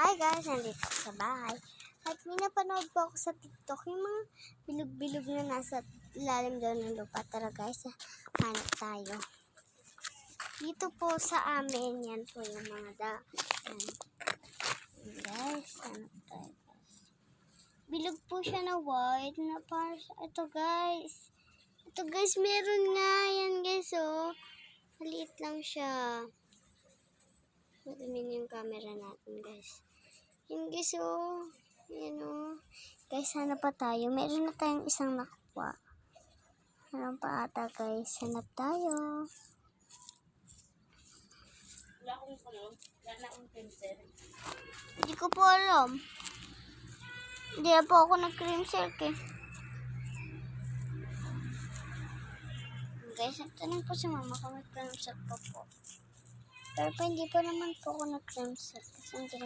Hi guys, nandito ako sa bahay. At may napanood po ako sa TikTok yung mga bilog-bilog na nasa ilalim daw ng lupa. Tara guys, hanap tayo. Dito po sa amin, yan po yung mga daan. Guys, hanap tayo guys. Bilog po siya na white. Na ito guys. Ito guys, meron nga. Yan guys, oh. Maliit lang siya. Madamin yung camera natin guys. Yan guys, oh. Yan, oh. Guys, hanap pa tayo. Meron na tayong isang nakuha. Meron pa ata guys. Hanap tayo. Wala akong pencil. Hindi ko po alam. Hindi na po ako nag-cream silk eh. Guys, nagtanong po si mama kung may cream silk pa po. Pero pa hindi pa naman po ako nag-cream silk. Kasi hindi